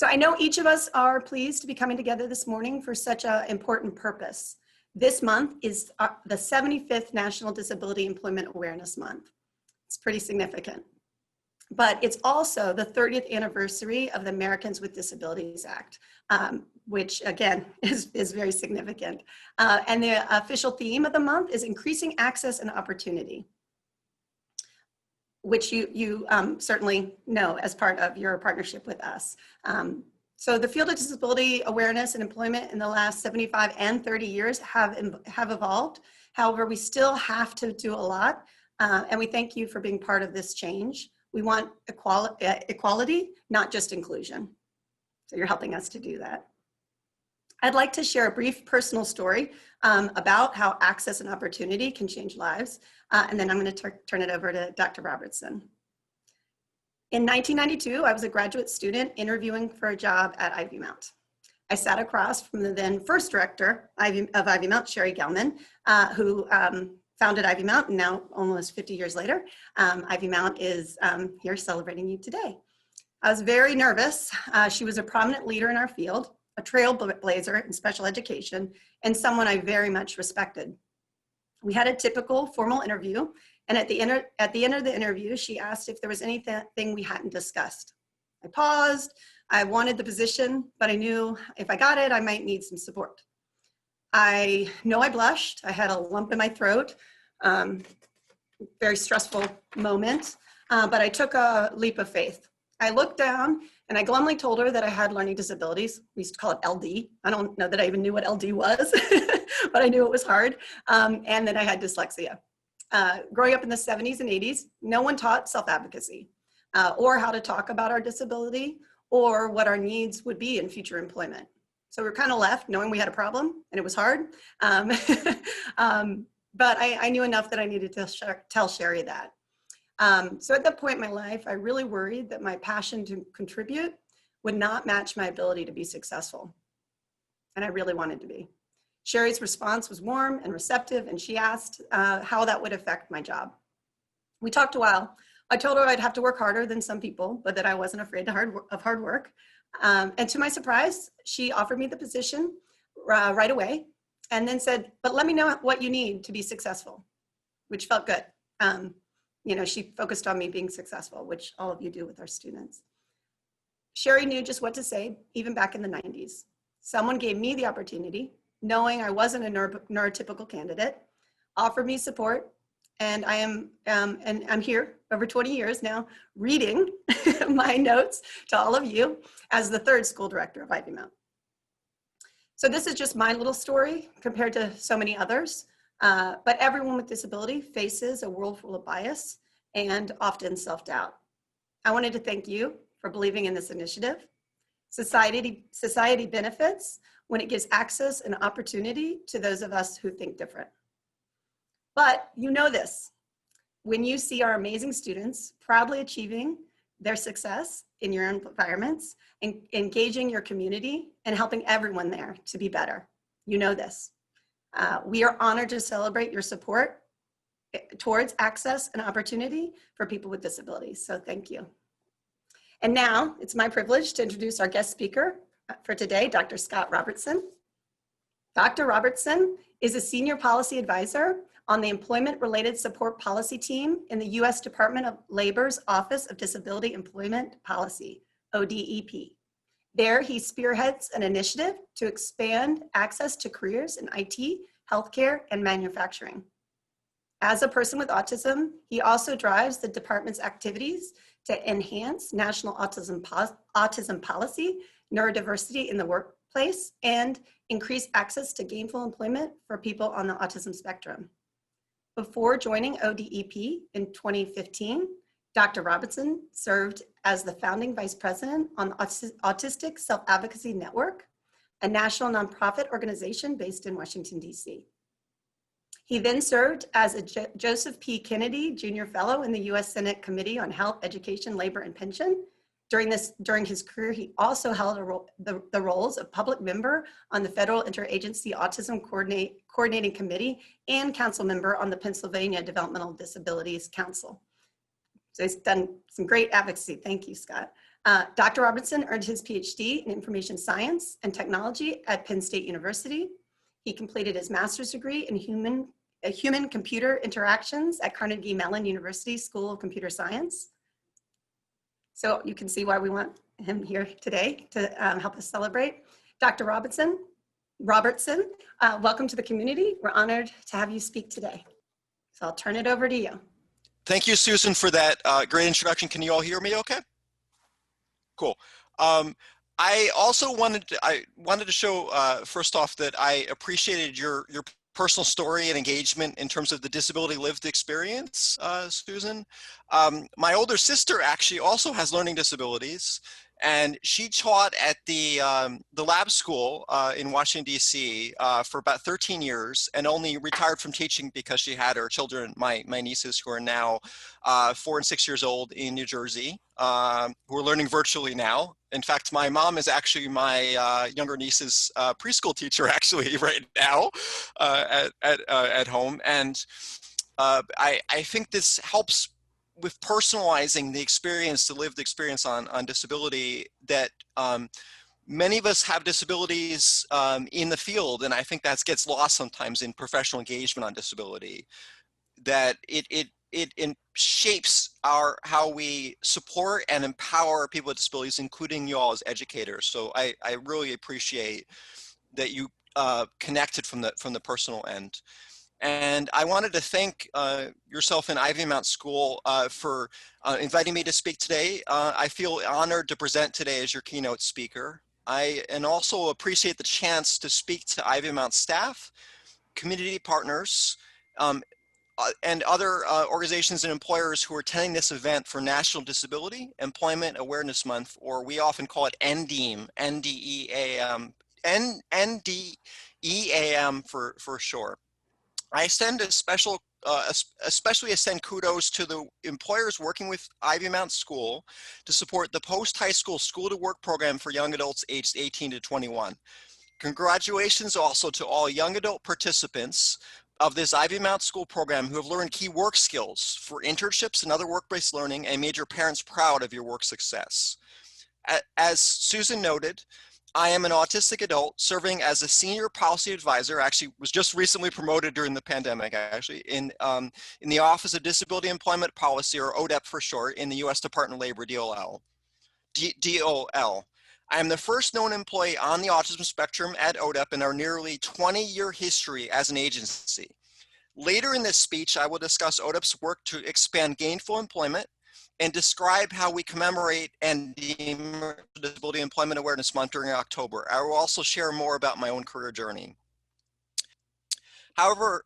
So I know each of us are pleased to be coming together this morning for such an important purpose. This month is the 75th National Disability Employment Awareness Month. It's pretty significant. But it's also the 30th anniversary of the Americans with Disabilities Act, which again is very significant. And the official theme of the month is increasing access and opportunity, which you certainly know as part of your partnership with us. So the field of disability awareness and employment in the last 75 and 30 years have evolved. However, we still have to do a lot, and we thank you for being part of this change. We want equality, not just inclusion. So you're helping us to do that. I'd like to share a brief personal story about how access and opportunity can change lives. And then I'm going to turn it over to Dr. Robertson. In 1992, I was a graduate student interviewing for a job at Ivymount. I sat across from the then first director of Ivymount, Sherry Gelman, who founded Ivymount, and now almost 50 years later, Ivymount is here celebrating you today. I was very nervous. She was a prominent leader in our field, a trailblazer in special education, and someone I very much respected. We had a typical formal interview, and at the end of the interview, she asked if there was anything we hadn't discussed. I paused. I wanted the position, but I knew if I got it, I might need some support. I know I blushed. I had a lump in my throat. Very stressful moment, but I took a leap of faith. I looked down and I glumly told her that I had learning disabilities. We used to call it LD. I don't know that I even knew what LD was, but I knew it was hard, and that I had dyslexia. Growing up in the 70s and 80s, no one taught self-advocacy or how to talk about our disability or what our needs would be in future employment. So we were kind of left knowing we had a problem and it was hard. But I knew enough that I needed to tell Sherry that. So at that point in my life, I really worried that my passion to contribute would not match my ability to be successful. And I really wanted to be. Sherry's response was warm and receptive, and she asked how that would affect my job. We talked a while. I told her I'd have to work harder than some people, but that I wasn't afraid of hard work. And to my surprise, she offered me the position right away, and then said, but let me know what you need to be successful, which felt good. You know, she focused on me being successful, which all of you do with our students. Sherry knew just what to say, even back in the 90s. Someone gave me the opportunity, knowing I wasn't a neurotypical candidate, offered me support, and I'm here over 20 years now, reading my notes to all of you as the third school director of Ivymount. So this is just my little story compared to so many others, but everyone with disability faces a world full of bias and often self-doubt. I wanted to thank you for believing in this initiative. Society benefits when it gives access and opportunity to those of us who think different. But you know this, when you see our amazing students proudly achieving their success in your environments and engaging your community and helping everyone there to be better, you know this. We are honored to celebrate your support towards access and opportunity for people with disabilities, so thank you. And now it's my privilege to introduce our guest speaker for today, Dr. Scott Robertson. Dr. Robertson is a senior policy advisor on the Employment-Related Support Policy Team in the U.S. Department of Labor's Office of Disability Employment Policy, ODEP. There, he spearheads an initiative to expand access to careers in IT, healthcare, and manufacturing. As a person with autism, he also drives the department's activities to enhance national autism policy, neurodiversity in the workplace, and increase access to gainful employment for people on the autism spectrum. Before joining ODEP in 2015, Dr. Robertson served as the founding vice president on the Autistic Self-Advocacy Network, a national nonprofit organization based in Washington, D.C. He then served as a Joseph P. Kennedy Jr. Fellow in the U.S. Senate Committee on Health, Education, Labor, and Pension. During his career, he also held the roles of public member on the Federal Interagency Autism Coordinating Committee and council member on the Pennsylvania Developmental Disabilities Council. So he's done some great advocacy. Thank you, Scott. Dr. Robertson earned his PhD in Information Science and Technology at Penn State University. He completed his master's degree in human-computer interactions at Carnegie Mellon University School of Computer Science. So you can see why we want him here today to help us celebrate. Dr. Robertson, welcome to the community. We're honored to have you speak today. So I'll turn it over to you. Thank you, Susan, for that great introduction. Can you all hear me okay? Cool. I also wanted to show first off that I appreciated your personal story and engagement in terms of the disability lived experience, Susan. My older sister actually also has learning disabilities, and she taught at the lab school in Washington, D.C. For about 13 years and only retired from teaching because she had her children, my nieces, who are now 4 and 6 years old in New Jersey, who are learning virtually now. In fact, my mom is actually my younger niece's preschool teacher actually right now at home. And I think this helps with personalizing the experience, the lived experience on disability, that many of us have disabilities in the field, and I think that gets lost sometimes in professional engagement on disability, that it shapes how we support and empower people with disabilities, including you all as educators. So I really appreciate that you connected from the personal end. And I wanted to thank yourself and Ivymount School for inviting me to speak today. I feel honored to present today as your keynote speaker. And also appreciate the chance to speak to Ivymount staff, community partners, and other organizations and employers who are attending this event for National Disability Employment Awareness Month, or we often call it NDEAM, N-D-E-A-M, N-D-E-A-M for short. I extend especially extend kudos to the employers working with Ivymount School to support the post-high school school-to-work program for young adults aged 18 to 21. Congratulations also to all young adult participants of this Ivymount School program who have learned key work skills for internships and other work-based learning, and made your parents proud of your work success. As Susan noted, I am an autistic adult serving as a senior policy advisor. Actually, was just recently promoted during the pandemic, actually, in the Office of Disability Employment Policy, or ODEP for short, in the U.S. Department of Labor, DOL. I am the first known employee on the autism spectrum at ODEP in our nearly 20-year history as an agency. Later in this speech, I will discuss ODEP's work to expand gainful employment and describe how we commemorate and Disability Employment Awareness Month during October. I will also share more about my own career journey. However,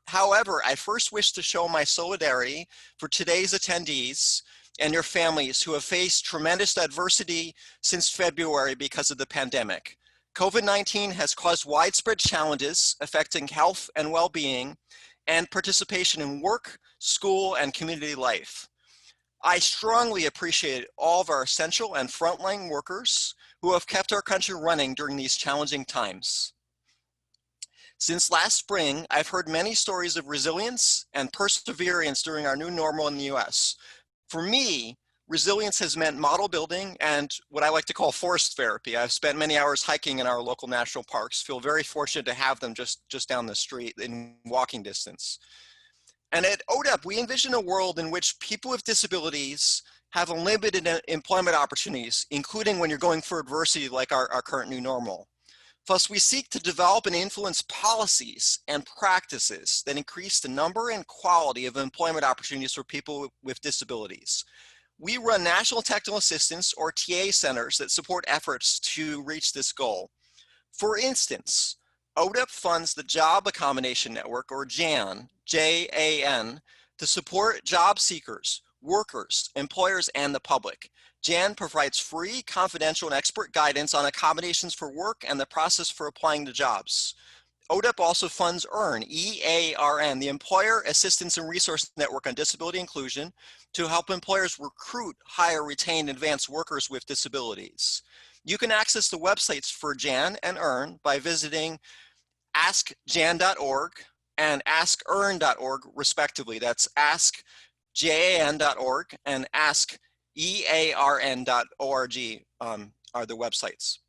I first wish to show my solidarity for today's attendees and your families who have faced tremendous adversity since February because of the pandemic. COVID-19 has caused widespread challenges affecting health and well-being and participation in work, school, and community life. I strongly appreciate all of our essential and frontline workers who have kept our country running during these challenging times. Since last spring, I've heard many stories of resilience and perseverance during our new normal in the US. For me, resilience has meant model building and what I like to call forest therapy. I've spent many hours hiking in our local national parks, feel very fortunate to have them just down the street in walking distance. And at ODEP, we envision a world in which people with disabilities have unlimited employment opportunities, including when you're going through adversity like our current new normal. Plus, we seek to develop and influence policies and practices that increase the number and quality of employment opportunities for people with disabilities. We run National Technical Assistance, or TA centers, that support efforts to reach this goal. For instance, ODEP funds the Job Accommodation Network, or JAN, J-A-N, to support job seekers, workers, employers, and the public. JAN provides free, confidential, and expert guidance on accommodations for work and the process for applying to jobs. ODEP also funds EARN, E-A-R-N, the Employer Assistance and Resource Network on Disability Inclusion, to help employers recruit, hire, retain, and advance workers with disabilities. You can access the websites for JAN and EARN by visiting askjan.org and askearn.org respectively. That's askjan.org and askjan.org. earn.org are the websites.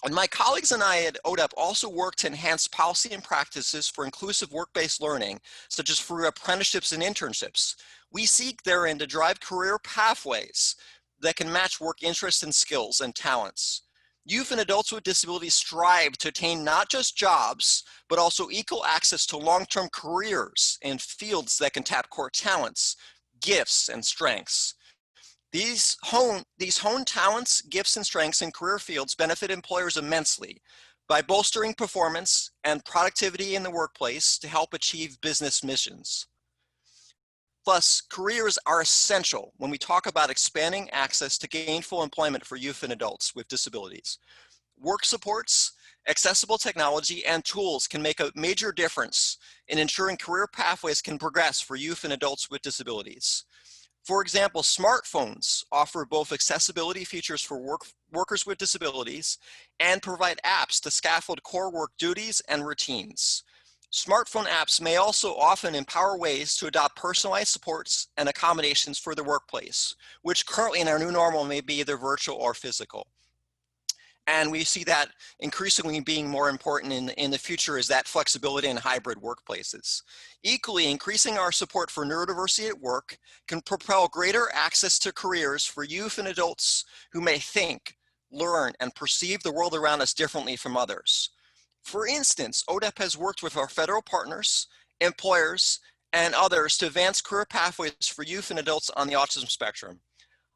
And my colleagues and I at ODEP also work to enhance policy and practices for inclusive work-based learning, such as for apprenticeships and internships. We seek therein to drive career pathways that can match work interests and skills and talents. Youth and adults with disabilities strive to attain not just jobs, but also equal access to long-term careers in fields that can tap core talents, gifts, and strengths. These honed talents, gifts, and strengths in career fields benefit employers immensely by bolstering performance and productivity in the workplace to help achieve business missions. Plus, careers are essential when we talk about expanding access to gainful employment for youth and adults with disabilities. Work supports, accessible technology, and tools can make a major difference in ensuring career pathways can progress for youth and adults with disabilities. For example, smartphones offer both accessibility features for workers with disabilities and provide apps to scaffold core work duties and routines. Smartphone apps may also often empower ways to adopt personalized supports and accommodations for the workplace, which currently in our new normal may be either virtual or physical. And we see that increasingly being more important in the future is that flexibility in hybrid workplaces. Equally, increasing our support for neurodiversity at work can propel greater access to careers for youth and adults who may think, learn, and perceive the world around us differently from others. For instance, ODEP has worked with our federal partners, employers, and others to advance career pathways for youth and adults on the autism spectrum.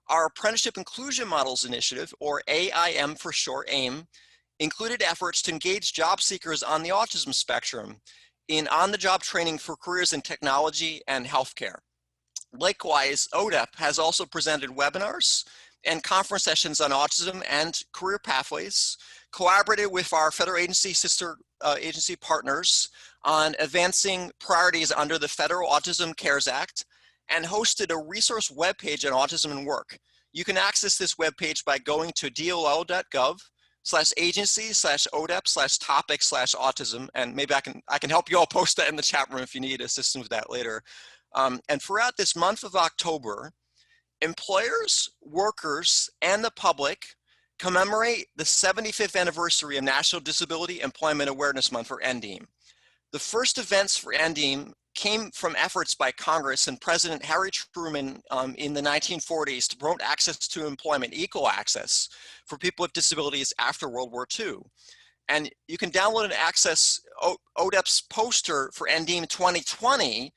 Our Apprenticeship Inclusion Models Initiative, or AIM for short, AIM, included efforts to engage job seekers on the autism spectrum in on-the-job training for careers in technology and healthcare. Likewise, ODEP has also presented webinars and conference sessions on autism and career pathways, collaborated with our federal agency sister agency partners on advancing priorities under the Federal Autism Cares Act, and hosted a resource webpage on autism and work. You can access this webpage by going to doll.gov/agency/ODEP/topic/autism, and maybe I can help you all post that in the chat room if you need assistance with that later. And throughout this month of October, employers, workers, and the public commemorate the 75th anniversary of National Disability Employment Awareness Month, or NDEAM. The first events for NDEAM came from efforts by Congress and President Harry Truman in the 1940s to promote access to employment, equal access for people with disabilities after World War II. And you can download and access ODEP's poster for NDEAM 2020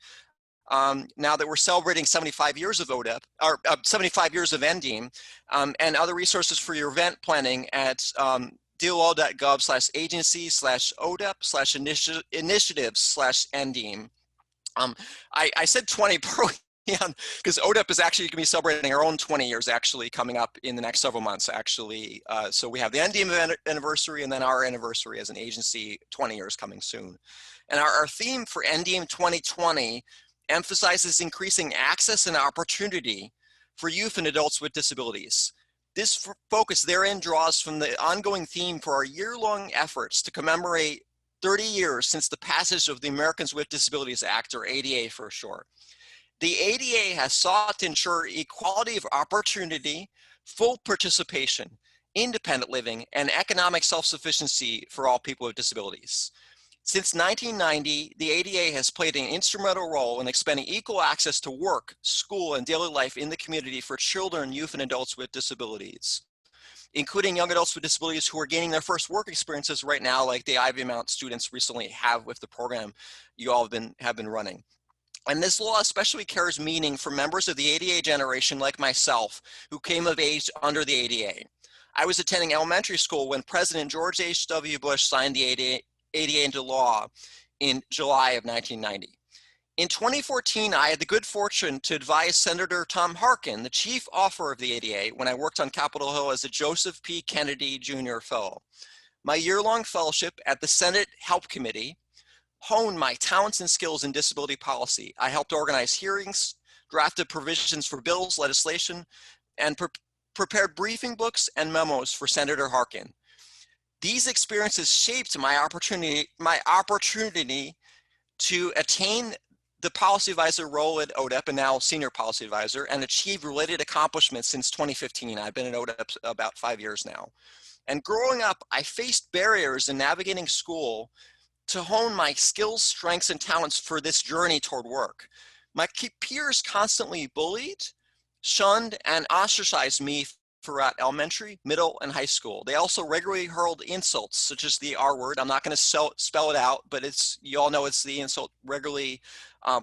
now that we're celebrating 75 years of ODEP, or 75 years of NDEAM, and other resources for your event planning at doll.gov/agency/ODEP/initiatives/NDEAM. I said 20 early on because ODEP is actually going to be celebrating our own 20 years actually coming up in the next several months actually. So we have the NDEAM anniversary and then our anniversary as an agency, 20 years coming soon. And our theme for NDEAM 2020 emphasizes increasing access and opportunity for youth and adults with disabilities. This focus therein draws from the ongoing theme for our year-long efforts to commemorate 30 years since the passage of the Americans with Disabilities Act, or ADA for short. The ADA has sought to ensure equality of opportunity, full participation, independent living, and economic self-sufficiency for all people with disabilities. Since 1990, the ADA has played an instrumental role in expanding equal access to work, school, and daily life in the community for children, youth, and adults with disabilities, including young adults with disabilities who are gaining their first work experiences right now, like the Ivymount students recently have with the program you all have been running. And this law especially carries meaning for members of the ADA generation like myself, who came of age under the ADA. I was attending elementary school when President George H.W. Bush signed the ADA into law in July of 1990. In 2014, I had the good fortune to advise Senator Tom Harkin, the chief author of the ADA, when I worked on Capitol Hill as a Joseph P. Kennedy Jr. Fellow. My year-long fellowship at the Senate Help Committee honed my talents and skills in disability policy. I helped organize hearings, drafted provisions for bills, legislation, and prepared briefing books and memos for Senator Harkin. These experiences shaped my opportunity to attain the policy advisor role at ODEP and now senior policy advisor and achieved related accomplishments since 2015. I've been at ODEP about 5 years now. And growing up, I faced barriers in navigating school to hone my skills, strengths, and talents for this journey toward work. My peers constantly bullied, shunned, and ostracized me throughout elementary, middle, and high school. They also regularly hurled insults, such as the R word. I'm not going to spell it out, but you all know it's the insult regularly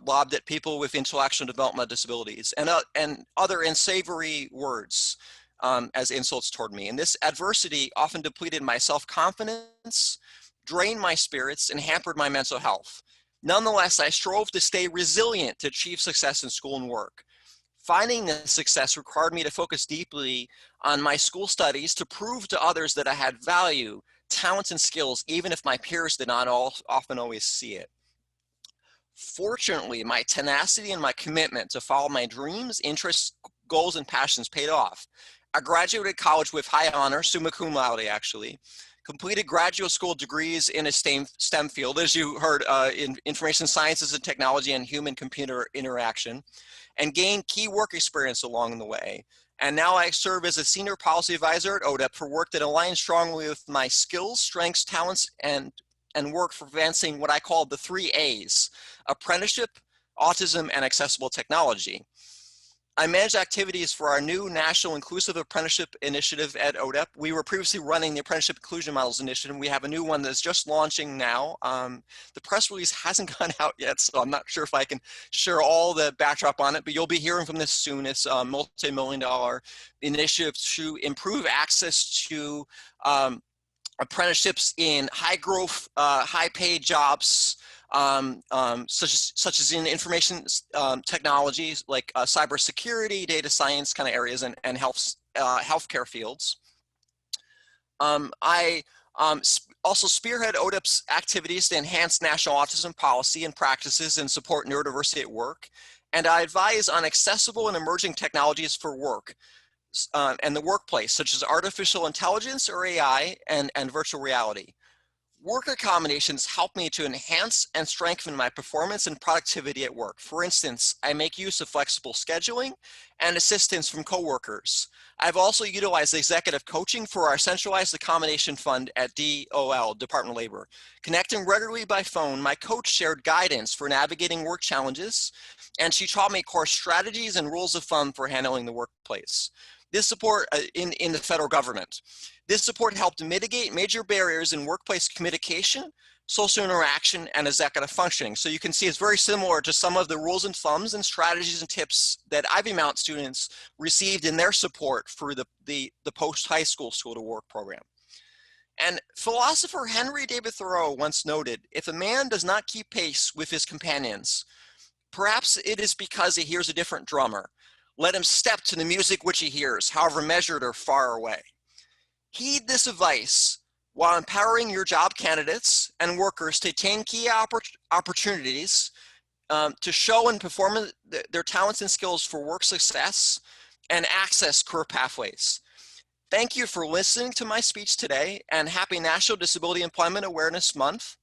lobbed at people with intellectual and developmental disabilities, and other unsavory words as insults toward me. And this adversity often depleted my self-confidence, drained my spirits, and hampered my mental health. Nonetheless, I strove to stay resilient to achieve success in school and work. Finding this success required me to focus deeply on my school studies to prove to others that I had value, talents, and skills, even if my peers did not often always see it. Fortunately, my tenacity and my commitment to follow my dreams, interests, goals, and passions paid off. I graduated college with high honor, summa cum laude actually, completed graduate school degrees in a STEM field, as you heard, in information sciences and technology and human-computer interaction, and gained key work experience along the way. And now I serve as a senior policy advisor at ODEP for work that aligns strongly with my skills, strengths, talents, and work for advancing what I call the 3 A's: apprenticeship, autism, and accessible technology. I manage activities for our new National Inclusive Apprenticeship Initiative at ODEP. We were previously running the Apprenticeship Inclusion Models Initiative. We have a new one that's just launching now. The press release hasn't gone out yet, so I'm not sure if I can share all the backdrop on it, but you'll be hearing from this soon. It's a multi-million-dollar initiative to improve access to apprenticeships in high-growth, high-paid jobs, such as in information technologies like cybersecurity, data science kind of areas, and healthcare fields. I also spearhead ODEP's activities to enhance national autism policy and practices and support neurodiversity at work. And I advise on accessible and emerging technologies for work and the workplace, such as artificial intelligence or AI and virtual reality. Work accommodations help me to enhance and strengthen my performance and productivity at work. For instance, I make use of flexible scheduling and assistance from coworkers. I've also utilized executive coaching for our centralized accommodation fund at DOL, Department of Labor. Connecting regularly by phone, my coach shared guidance for navigating work challenges, and she taught me core strategies and rules of thumb for handling the workplace. This support in the federal government. This support helped mitigate major barriers in workplace communication, social interaction, and executive functioning. So you can see it's very similar to some of the rules and thumbs and strategies and tips that Ivymount students received in their support for the post-high school school-to-work program. And philosopher Henry David Thoreau once noted, if a man does not keep pace with his companions, perhaps it is because he hears a different drummer. Let him step to the music which he hears, however measured or far away. Heed this advice while empowering your job candidates and workers to attain key opportunities to show and perform their talents and skills for work success and access career pathways. Thank you for listening to my speech today, and happy National Disability Employment Awareness Month.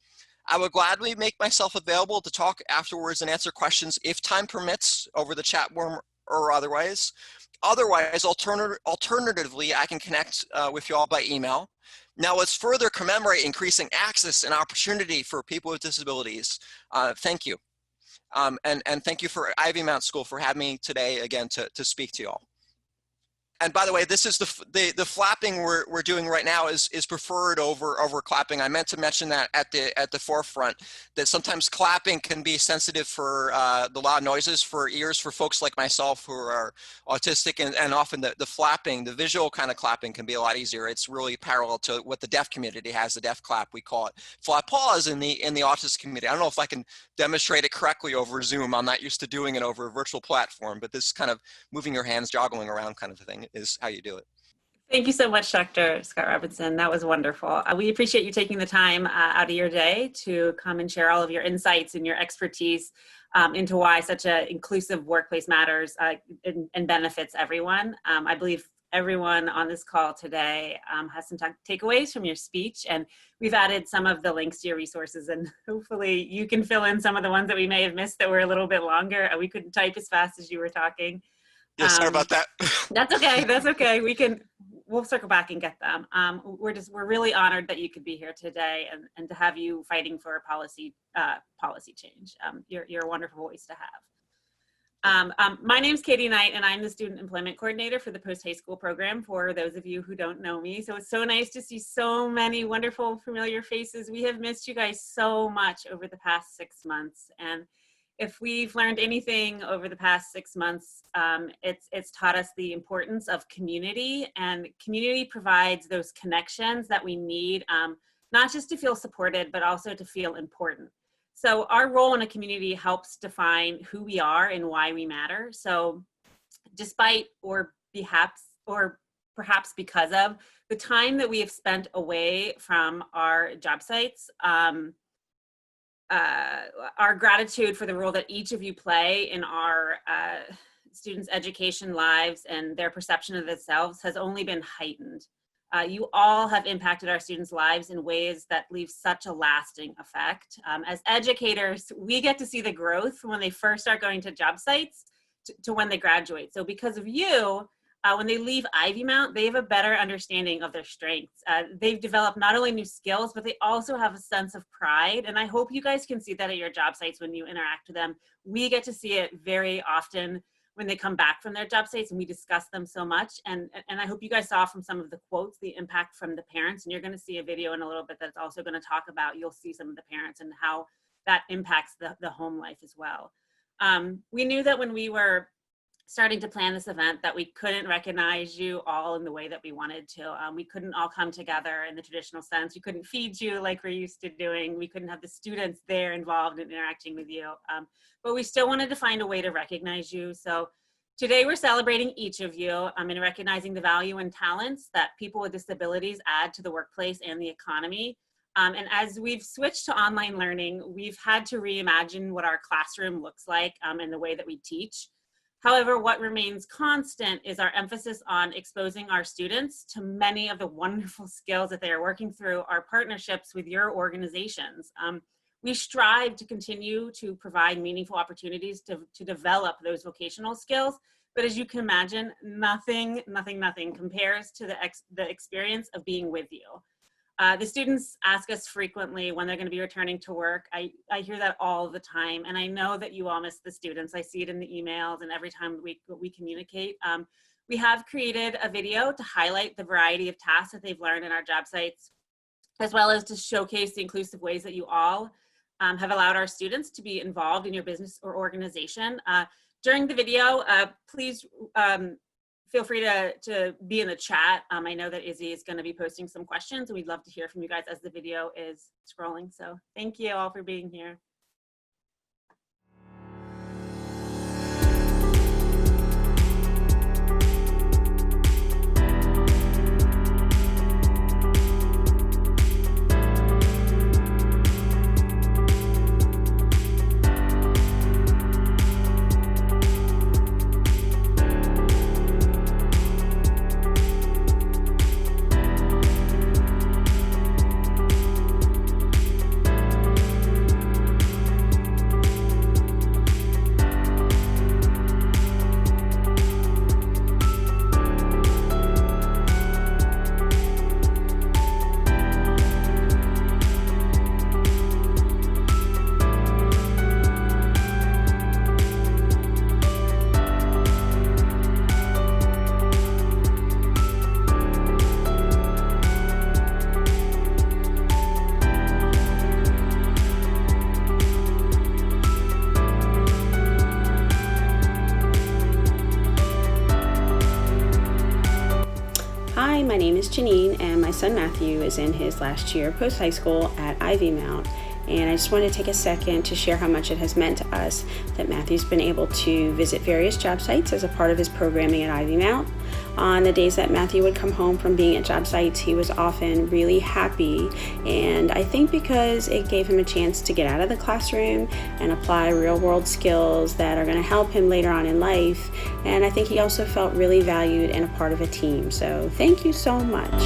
I would gladly make myself available to talk afterwards and answer questions if time permits over the chat room or otherwise. Otherwise, alternatively, I can connect with you all by email. Now let's further commemorate increasing access and opportunity for people with disabilities. Thank you. And thank you for Ivymount School for having me today again to speak to you all. And by the way, this is the flapping we're doing right now is preferred over clapping. I meant to mention that at the forefront, that sometimes clapping can be sensitive for the loud noises for ears for folks like myself who are autistic, and often the flapping, the visual kind of clapping, can be a lot easier. It's really parallel to what the deaf community has, the deaf clap, we call it flat paws in the autistic community. I don't know if I can demonstrate it correctly over Zoom. I'm not used to doing it over a virtual platform, but this kind of moving your hands, joggling around kind of thing is how you do it. Thank you so much, Dr. Scott Robinson. That was wonderful. We appreciate you taking the time out of your day to come and share all of your insights and your expertise into why such an inclusive workplace matters and benefits everyone. I believe everyone on this call today has some takeaways from your speech, and we've added some of the links to your resources, and hopefully you can fill in some of the ones that we may have missed that were a little bit longer. We couldn't type as fast as you were talking. Yeah, sorry about that. That's okay. That's okay. We'll circle back and get them. We're really honored that you could be here today and to have you fighting for policy change. You're a wonderful voice to have. My name's Katie Knight, and I'm the Student Employment Coordinator for the Post-High School program, for those of you who don't know me. So it's so nice to see so many wonderful, familiar faces. We have missed you guys so much over the past 6 months. And if we've learned anything over the past 6 months, it's taught us the importance of community, and community provides those connections that we need, not just to feel supported, but also to feel important. So our role in a community helps define who we are and why we matter. So despite or perhaps because of the time that we have spent away from our job sites, our gratitude for the role that each of you play in our students' education lives and their perception of themselves has only been heightened. You all have impacted our students' lives in ways that leave such a lasting effect. As educators, we get to see the growth from when they first start going to job sites to when they graduate. So because of you, when they leave Ivymount, they have a better understanding of their strengths. They've developed not only new skills, but they also have a sense of pride. And I hope you guys can see that at your job sites when you interact with them. We get to see it very often when they come back from their job sites, and we discuss them so much. And I hope you guys saw from some of the quotes the impact from the parents. And you're going to see a video in a little bit that's also going to talk about, you'll see some of the parents and how that impacts the home life as well. We knew that when we were starting to plan this event that we couldn't recognize you all in the way that we wanted to. We couldn't all come together in the traditional sense. We couldn't feed you like we're used to doing. We couldn't have the students there involved in interacting with you. But we still wanted to find a way to recognize you. So today we're celebrating each of you and recognizing the value and talents that people with disabilities add to the workplace and the economy. And as we've switched to online learning, we've had to reimagine what our classroom looks like and the way that we teach. However, what remains constant is our emphasis on exposing our students to many of the wonderful skills that they are working through our partnerships with your organizations. We strive to continue to provide meaningful opportunities to develop those vocational skills. But as you can imagine, nothing compares to the experience of being with you. The students ask us frequently when they're going to be returning to work. I hear that all the time, and I know that you all miss the students. I see it in the emails and every time we communicate. We have created a video to highlight the variety of tasks that they've learned in our job sites, as well as to showcase the inclusive ways that you all have allowed our students to be involved in your business or organization. During the video, please feel free to be in the chat. I know that Izzy is going to be posting some questions, and we'd love to hear from you guys as the video is scrolling. So thank you all for being here. Hi, my name is Janine, and my son Matthew is in his last year of post-high school at Ivymount. And I just want to take a second to share how much it has meant to us that Matthew's been able to visit various job sites as a part of his programming at Ivymount. On the days that Matthew would come home from being at job sites, he was often really happy, and I think because it gave him a chance to get out of the classroom and apply real-world skills that are going to help him later on in life, and I think he also felt really valued and a part of a team. So thank you so much.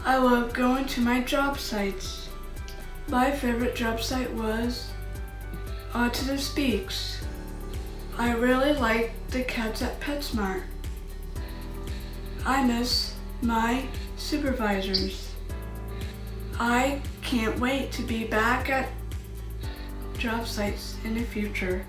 I love going to my job sites. My favorite job site was Autism Speaks. I really like the cats at PetSmart. I miss my supervisors. I can't wait to be back at job sites in the future.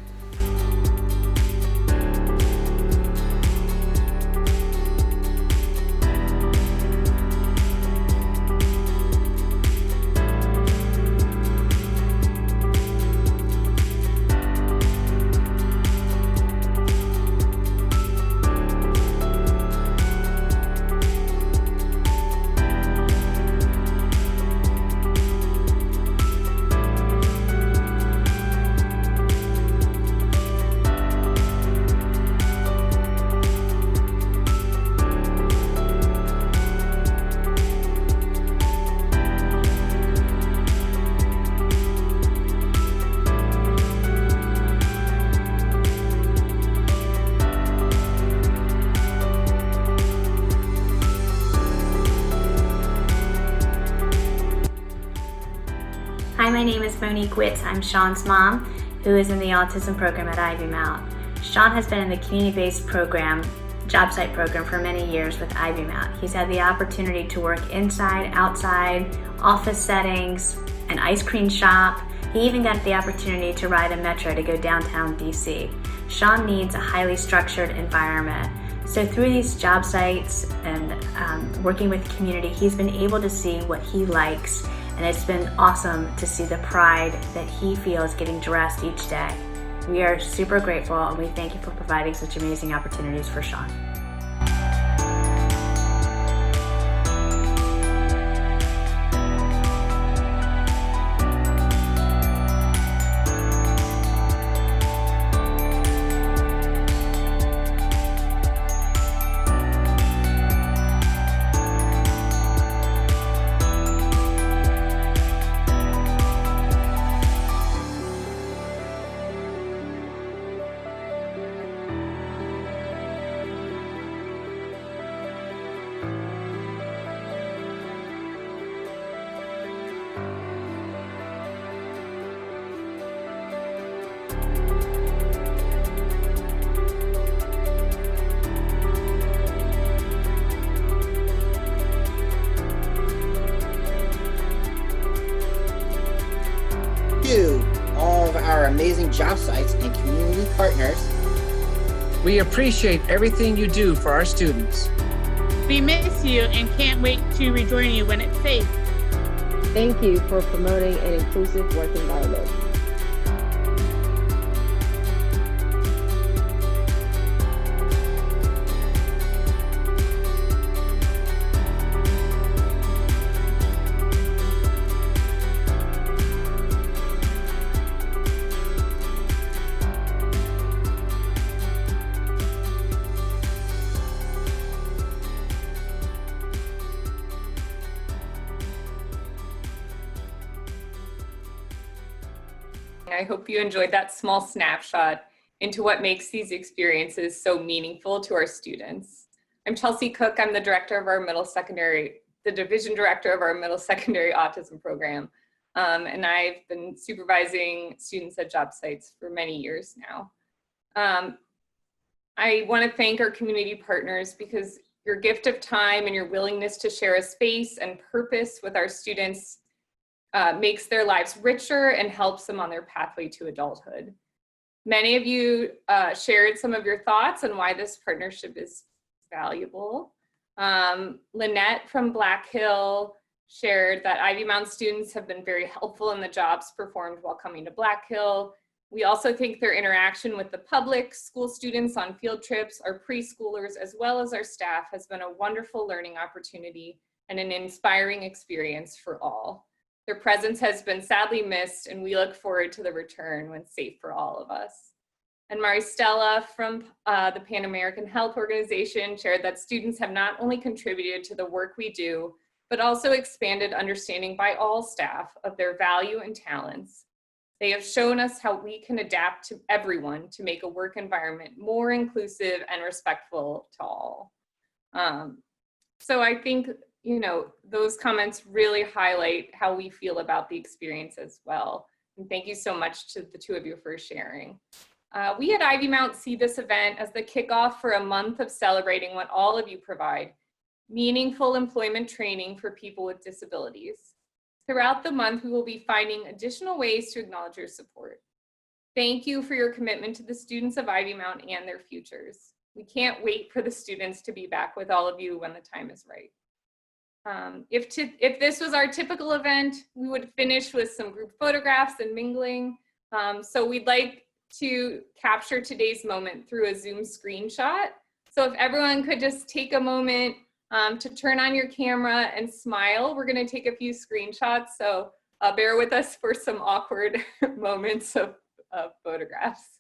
Hi, my name is Monique Witz. I'm Sean's mom, who is in the autism program at Ivymount. Sean has been in the community-based program, job site program for many years with Ivymount. He's had the opportunity to work inside, outside, office settings, an ice cream shop. He even got the opportunity to ride a metro to go downtown DC. Sean needs a highly structured environment. So through these job sites and working with the community, he's been able to see what he likes, and it's been awesome to see the pride that he feels getting dressed each day. We are super grateful, and we thank you for providing such amazing opportunities for Sean. To all of our amazing job sites and community partners. We appreciate everything you do for our students. We miss you and can't wait to rejoin you when it's safe. Thank you for promoting an inclusive work environment. I hope you enjoyed that small snapshot into what makes these experiences so meaningful to our students. I'm Chelsea Cook. I'm the director of our the division director of our middle secondary autism program. And I've been supervising students at job sites for many years now. I want to thank our community partners because your gift of time and your willingness to share a space and purpose with our students makes their lives richer and helps them on their pathway to adulthood. Many of you shared some of your thoughts on why this partnership is valuable. Lynette from Black Hill shared that Ivymount students have been very helpful in the jobs performed while coming to Black Hill. We also think their interaction with the public, school students on field trips, our preschoolers, as well as our staff has been a wonderful learning opportunity and an inspiring experience for all. Their presence has been sadly missed, and we look forward to the return when safe for all of us. And Maristella from the Pan American Health Organization shared that students have not only contributed to the work we do, but also expanded understanding by all staff of their value and talents. They have shown us how we can adapt to everyone to make a work environment more inclusive and respectful to all. So I think, you know, those comments really highlight how we feel about the experience as well. And thank you so much to the two of you for sharing. We at Ivymount see this event as the kickoff for a month of celebrating what all of you provide, meaningful employment training for people with disabilities. Throughout the month, we will be finding additional ways to acknowledge your support. Thank you for your commitment to the students of Ivymount and their futures. We can't wait for the students to be back with all of you when the time is right. If this was our typical event, we would finish with some group photographs and mingling. So we'd like to capture today's moment through a Zoom screenshot. So if everyone could just take a moment to turn on your camera and smile. We're going to take a few screenshots, so bear with us for some awkward moments of photographs.